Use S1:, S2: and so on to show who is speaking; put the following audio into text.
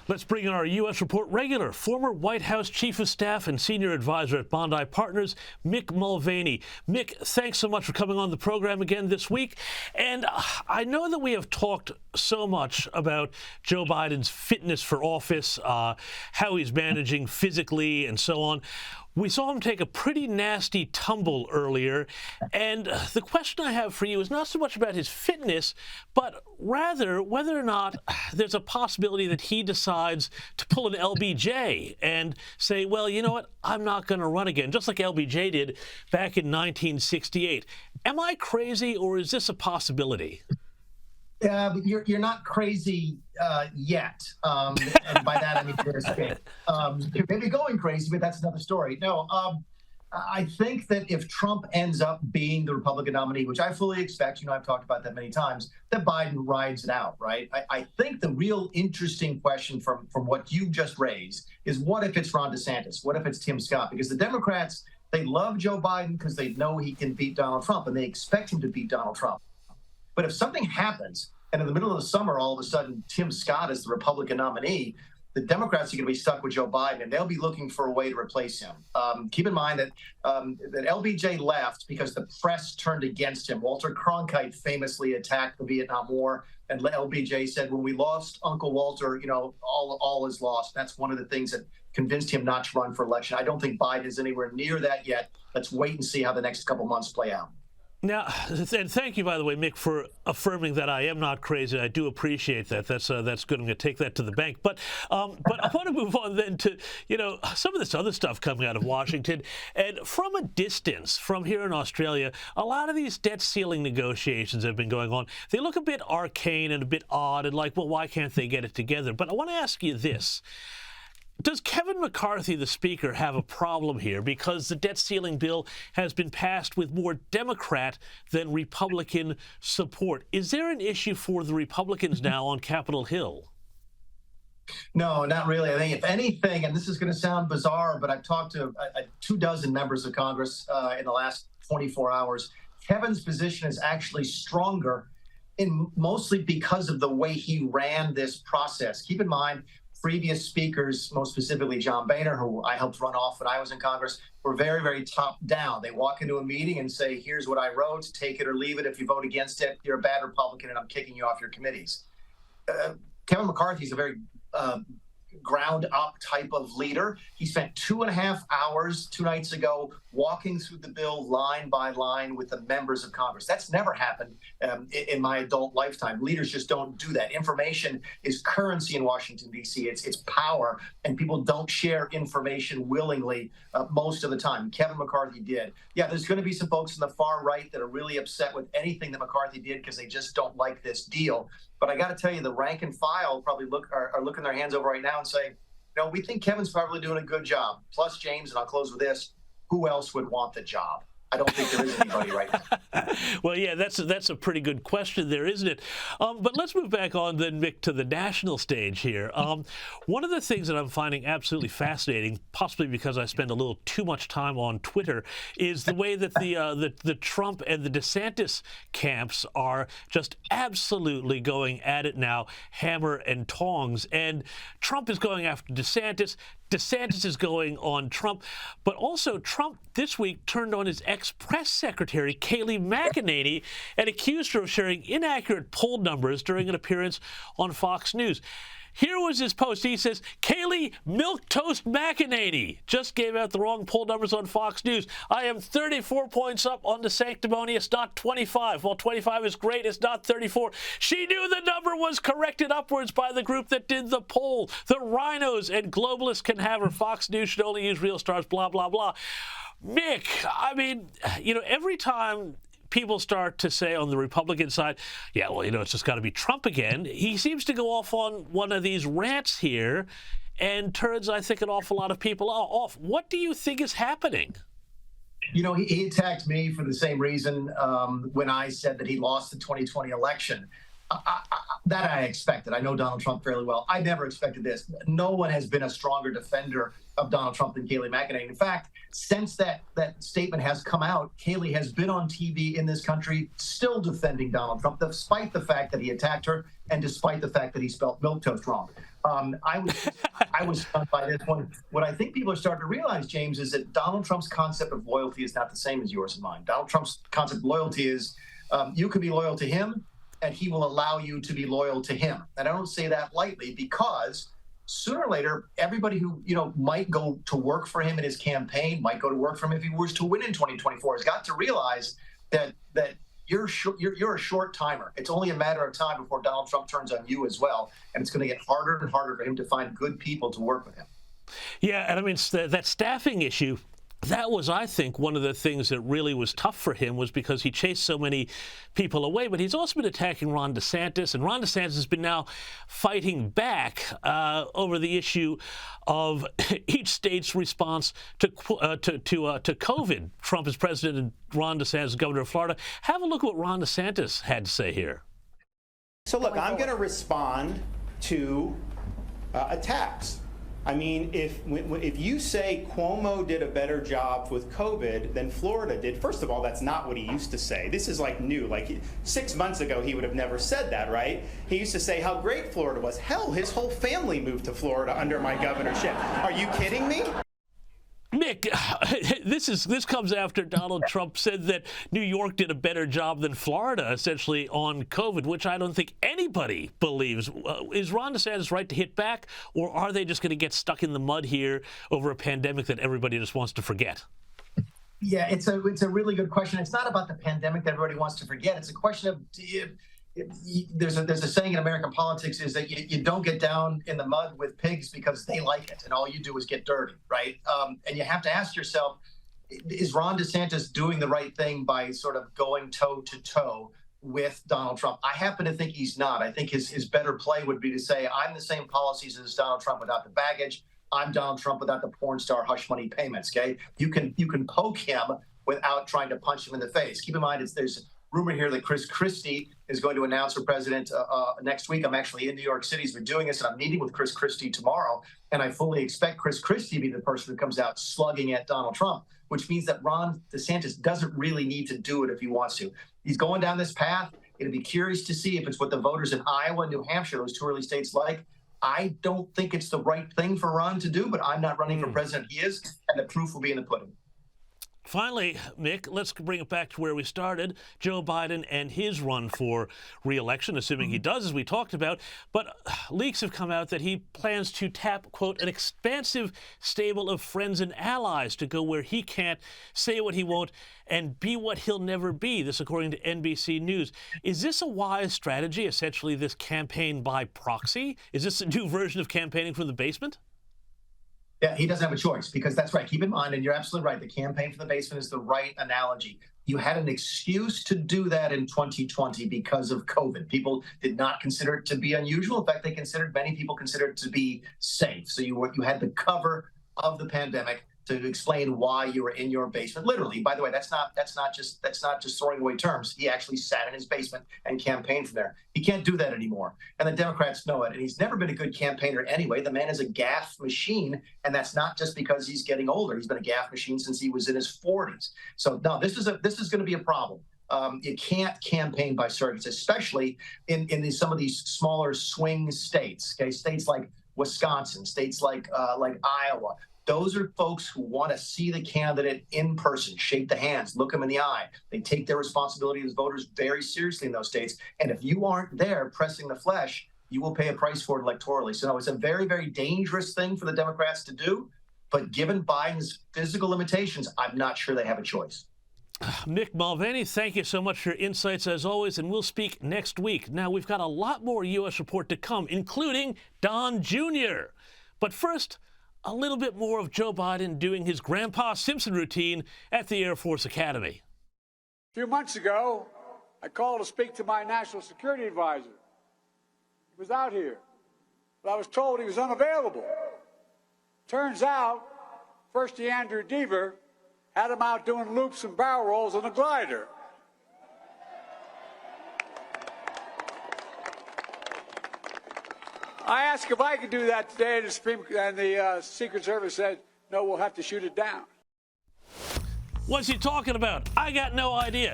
S1: Let's bring in our U.S. Report regular, former White House Chief of Staff and Senior Advisor at Bondi Partners, Mick Mulvaney. Mick, thanks so much for coming on the program again this week. And I know that we have talked so much about Joe Biden's fitness for office, how he's managing physically and so on. We saw him take a pretty nasty tumble earlier, and the question I have for you is not so much about his fitness, but rather whether or not there's a possibility that he decides to pull an LBJ and say, well, you know what, I'm not going to run again, just like LBJ did back in 1968. Am I crazy, or is this a possibility?
S2: You're not crazy yet, and by that I mean you're escape. You're maybe going crazy, but that's another story. No, I think that if Trump ends up being the Republican nominee, which I fully expect, I've talked about that many times, that Biden rides it out, right? I think the real interesting question from what you just raised is, what if it's Ron DeSantis? What if it's Tim Scott? Because the Democrats, they love Joe Biden because they know he can beat Donald Trump, and they expect him to beat Donald Trump. But if something happens, and in the middle of the summer, all of a sudden, Tim Scott is the Republican nominee, the Democrats are going to be stuck with Joe Biden, and they'll be looking for a way to replace him. Keep in mind that LBJ left because the press turned against him. Walter Cronkite famously attacked the Vietnam War, and LBJ said, when we lost Uncle Walter, all is lost. That's one of the things that convinced him not to run for election. I don't think Biden is anywhere near that yet. Let's wait and see how the next couple months play out.
S1: Now, and thank you, by the way, Mick, for affirming that I am not crazy. I do appreciate that. That's good. I'm going to take that to the bank. But I want to move on then to, some of this other stuff coming out of Washington. And from a distance, from here in Australia, a lot of these debt ceiling negotiations have been going on. They look a bit arcane and a bit odd and like, well, why can't they get it together? But I want to ask you this. Does Kevin McCarthy, the Speaker, have a problem here because the debt ceiling bill has been passed with more Democrat than Republican support? Is there an issue for the Republicans now on Capitol Hill?
S2: No, not really. I think if anything, and this is going to sound bizarre, but I've talked to 24 members of Congress in the last 24 hours. Kevin's position is actually stronger, mostly because of the way he ran this process. Keep in mind, previous speakers, most specifically John Boehner, who I helped run off when I was in Congress, were very, very top down. They walk into a meeting and say, here's what I wrote, take it or leave it. If you vote against it, you're a bad Republican and I'm kicking you off your committees. Kevin McCarthy is a very ground up type of leader. He spent 2.5 hours 2 nights ago walking through the bill line by line with the members of Congress. That's never happened in my adult lifetime. Leaders just don't do that. Information is currency in Washington, D.C. It's power, and people don't share information willingly most of the time. Kevin McCarthy did. Yeah, there's going to be some folks on the far right that are really upset with anything that McCarthy did because they just don't like this deal. But I got to tell you, the rank and file probably are looking their hands over right now and saying, we think Kevin's probably doing a good job. Plus, James, and I'll close with this, who else would want the job? I don't think there is anybody right now.
S1: Well, yeah, that's a pretty good question there, isn't it? But let's move back on then, Mick, to the national stage here. One of the things that I'm finding absolutely fascinating, possibly because I spend a little too much time on Twitter, is the way that the Trump and the DeSantis camps are just absolutely going at it now, hammer and tongs. And Trump is going after DeSantis. DeSantis is going on Trump, but also Trump this week turned on his ex-press secretary, Kayleigh McEnany, and accused her of sharing inaccurate poll numbers during an appearance on Fox News. Here was his post. He says, Kayleigh Milquetoast McEnany just gave out the wrong poll numbers on Fox News. I am 34 points up on the sanctimonious, not 25. While 25 is great, it's not 34. She knew the number was corrected upwards by the group that did the poll. The rhinos and globalists can have her. Fox News should only use real stars, blah, blah, blah. Mick, I mean, every time people start to say on the Republican side, yeah, well, it's just got to be Trump again, he seems to go off on one of these rants here and turns, I think, an awful lot of people off. What do you think is happening?
S2: He attacked me for the same reason when I said that he lost the 2020 election. That I expected. I know Donald Trump fairly well. I never expected this. No one has been a stronger defender of Donald Trump than Kayleigh McEnany. In fact, since that statement has come out, Kayleigh has been on TV in this country still defending Donald Trump, despite the fact that he attacked her and despite the fact that he spelled milquetoast wrong. I was stunned by this one. What I think people are starting to realize, James, is that Donald Trump's concept of loyalty is not the same as yours and mine. Donald Trump's concept of loyalty is you can be loyal to him, and he will allow you to be loyal to him. And I don't say that lightly, because sooner or later, everybody who might go to work for him in his campaign, might go to work for him if he was to win in 2024, has got to realize that you're a short timer. It's only a matter of time before Donald Trump turns on you as well, and it's going to get harder and harder for him to find good people to work with him.
S1: Yeah, and I mean, that staffing issue, that was, I think, one of the things that really was tough for him, was because he chased so many people away. But he's also been attacking Ron DeSantis, and Ron DeSantis has been now fighting back over the issue of each state's response to COVID. Trump is president and Ron DeSantis is governor of Florida. Have a look at what Ron DeSantis had to say here.
S3: So look, I'm going to respond to attacks. I mean, if you say Cuomo did a better job with COVID than Florida did, first of all, that's not what he used to say. This is like new. Like 6 months ago, he would have never said that, right? He used to say how great Florida was. Hell, his whole family moved to Florida under my governorship. Are you kidding me?
S1: Mick, this comes after Donald Trump said that New York did a better job than Florida, essentially, on COVID, which I don't think anybody believes. Is Ron DeSantis right to hit back, or are they just going to get stuck in the mud here over a pandemic that everybody just wants to forget?
S2: Yeah, it's a really good question. It's not about the pandemic that everybody wants to forget. It's a question of there's a saying in American politics is that you don't get down in the mud with pigs because they like it, and all you do is get dirty, right? And you have to ask yourself, is Ron DeSantis doing the right thing by sort of going toe-to-toe with Donald Trump? I happen to think he's not. I think his better play would be to say, I'm the same policies as Donald Trump without the baggage. I'm Donald Trump without the porn star hush money payments, okay? You can poke him without trying to punch him in the face. Keep in mind, there's rumor here that Chris Christie is going to announce for president next week. I'm actually in New York City as we're doing this, and I'm meeting with Chris Christie tomorrow. And I fully expect Chris Christie to be the person who comes out slugging at Donald Trump, which means that Ron DeSantis doesn't really need to do it if he wants to. He's going down this path. It'll be curious to see if it's what the voters in Iowa and New Hampshire, those two early states, like. I don't think it's the right thing for Ron to do, but I'm not running for president. He is, and the proof will be in the pudding.
S1: Finally, Mick, let's bring it back to where we started. Joe Biden and his run for re-election, assuming he does, as we talked about. But leaks have come out that he plans to tap, quote, an expansive stable of friends and allies to go where he can't, say what he won't, and be what he'll never be. This, according to NBC News. Is this a wise strategy, essentially this campaign by proxy? Is this a new version of campaigning from the basement?
S2: Yeah, he doesn't have a choice, because that's right. Keep in mind, and you're absolutely right, the campaign from the basement is the right analogy. You had an excuse to do that in 2020 because of COVID. People did not consider it to be unusual. In fact, many people considered it to be safe. So you had the cover of the pandemic to explain why you were in your basement. Literally, by the way, that's not just throwing away terms. He actually sat in his basement and campaigned from there. He can't do that anymore. And the Democrats know it. And he's never been a good campaigner anyway. The man is a gaffe machine. And that's not just because he's getting older. He's been a gaffe machine since he was in his 40s. So no, this is going to be a problem. You can't campaign by circuits, especially in some of these smaller swing states. Okay, states like Wisconsin, states like Iowa. Those are folks who want to see the candidate in person, shake the hands, look them in the eye. They take their responsibility as voters very seriously in those states. And if you aren't there pressing the flesh, you will pay a price for it electorally. So no, it's a very, very dangerous thing for the Democrats to do. But given Biden's physical limitations, I'm not sure they have a choice.
S1: Mick Mulvaney, thank you so much for your insights as always, and we'll speak next week. Now, we've got a lot more U.S. report to come, including Don Jr. But first, a little bit more of Joe Biden doing his Grandpa Simpson routine at the Air Force Academy.
S4: A few months ago, I called to speak to my national security advisor. He was out here, but I was told he was unavailable. Turns out, First Andrew Deaver had him out doing loops and barrel rolls on a glider. I asked if I could do that today, and the Secret Service said, no, we'll have to shoot it down.
S1: What's he talking about? I got no idea.